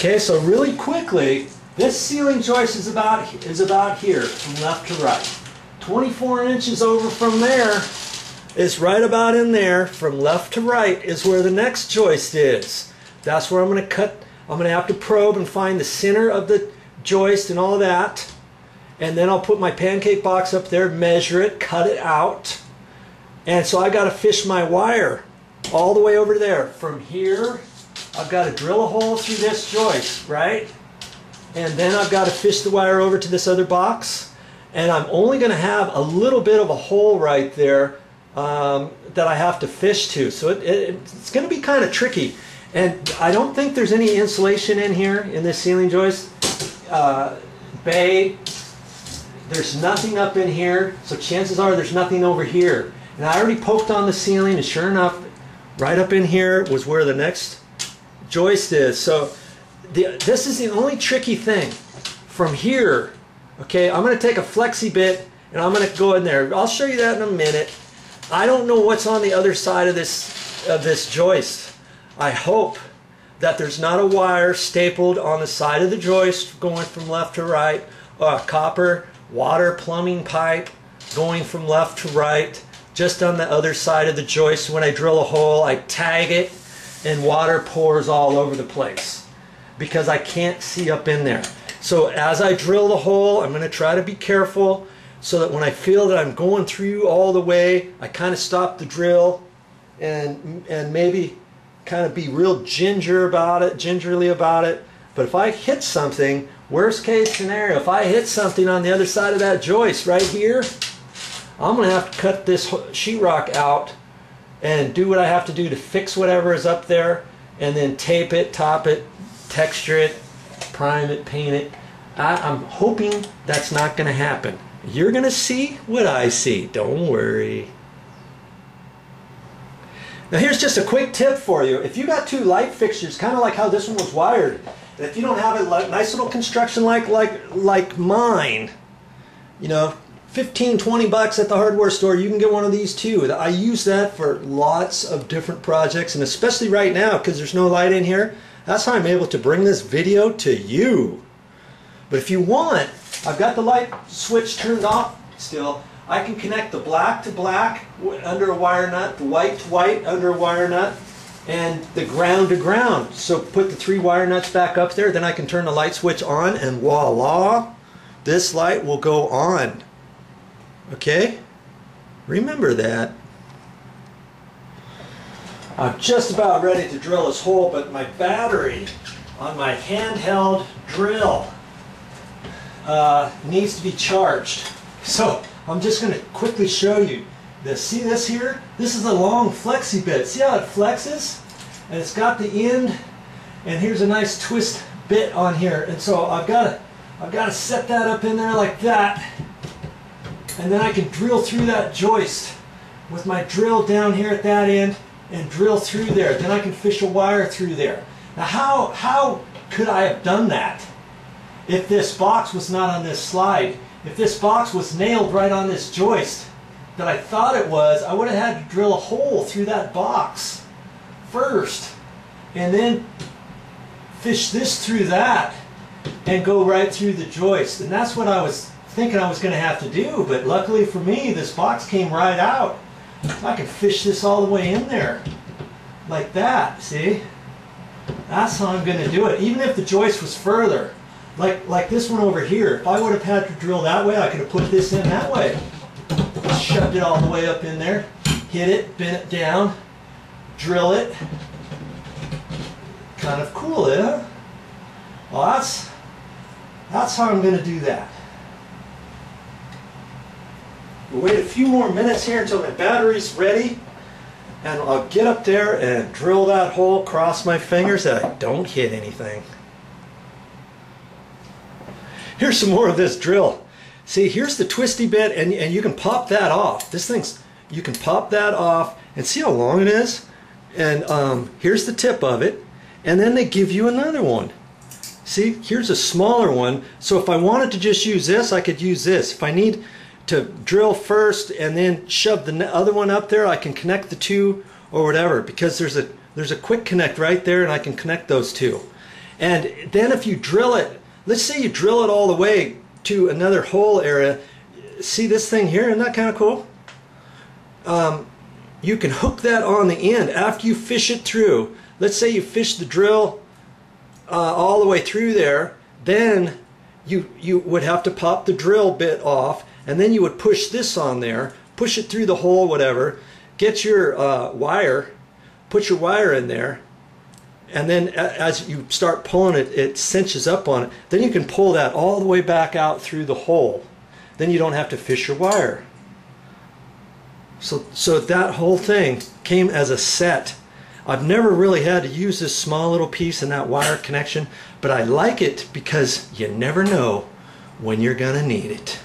Okay, so really quickly, this ceiling joist is about here, from left to right. 24 inches over from there is right about in there. From left to right is where the next joist is. That's where I'm going to cut. I'm going to have to probe and find the center of the joist and all that. And then I'll put my pancake box up there, measure it, cut it out. And so I got to fish my wire all the way over there. From here, I've got to drill a hole through this joist, right? And then I've got to fish the wire over to this other box. And I'm only going to have a little bit of a hole right there that I have to fish to. So it's going to be kind of tricky. And I don't think there's any insulation in here in this ceiling joist. There's nothing up in here, so chances are there's nothing over here. And I already poked on the ceiling, and sure enough, right up in here was where the next joist is. So this is the only tricky thing. From here, okay, I'm going to take a flexi bit and I'm going to go in there. I'll show you that in a minute. I don't know what's on the other side of this joist. I hope that there's not a wire stapled on the side of the joist going from left to right, or a copper water plumbing pipe going from left to right, just on the other side of the joist. When I drill a hole, I tag it and water pours all over the place because I can't see up in there. So as I drill the hole, I'm going to try to be careful so that when I feel that I'm going through all the way, I kind of stop the drill and maybe kind of be real gingerly about it. But if I hit something, worst case scenario, if I hit something on the other side of that joist right here, I'm going to have to cut this sheetrock out and do what I have to do to fix whatever is up there, and then tape it, top it, texture it, prime it, paint it. I'm hoping that's not going to happen. You're going to see what I see. Don't worry. Now here's just a quick tip for you. If you got two light fixtures, kind of like how this one was wired, and if you don't have a nice little construction like mine, you know, 15, 20 bucks at the hardware store, you can get one of these too. I use that for lots of different projects, and especially right now because there's no light in here. That's how I'm able to bring this video to you. But if you want, I've got the light switch turned off still. I can connect the black to black under a wire nut, the white to white under a wire nut, and the ground to ground. So put the 3 wire nuts back up there, then I can turn the light switch on, and voila, this light will go on. Okay? Remember that. I'm just about ready to drill this hole, but my battery on my handheld drill needs to be charged. So I'm just going to quickly show you this. See this here? This is a long flexi bit. See how it flexes? And it's got the end, and here's a nice twist bit on here. And so I've got to set that up in there like that, and then I can drill through that joist with my drill down here at that end and drill through there. Then I can fish a wire through there. Now how could I have done that if this box was not on this slide? If this box was nailed right on this joist that I thought it was, I would have had to drill a hole through that box first and then fish this through that and go right through the joist. And that's what I was thinking I was going to have to do, but luckily for me, this box came right out. I can fish this all the way in there like that, see? That's how I'm going to do it, even if the joist was further. Like this one over here, if I would have had to drill that way, I could have put this in that way. Shoved it all the way up in there, hit it, bent it down, drill it. Kind of cool, huh? Well, that's how I'm going to do that. We'll wait a few more minutes here until my battery's ready, and I'll get up there and drill that hole, cross my fingers that I don't hit anything. Here's some more of this drill. See, here's the twisty bit, and you can pop that off. This thing's, you can pop that off, and see how long it is? And here's the tip of it, and then they give you another one. See, here's a smaller one, so if I wanted to just use this, I could use this. If I need to drill first and then shove the other one up there, I can connect the two or whatever, because there's a quick connect right there, and I can connect those two. And then if you drill it, let's say you drill it all the way to another hole area. See this thing here? Isn't that kind of cool? You can hook that on the end after you fish it through. Let's say you fish the drill all the way through there, then you would have to pop the drill bit off, and then you would push this on there, push it through the hole, whatever, get your wire, put your wire in there, and then as you start pulling it, it cinches up on it. Then you can pull that all the way back out through the hole. Then you don't have to fish your wire. So that whole thing came as a set. I've never really had to use this small little piece and that wire connection, but I like it because you never know when you're gonna need it.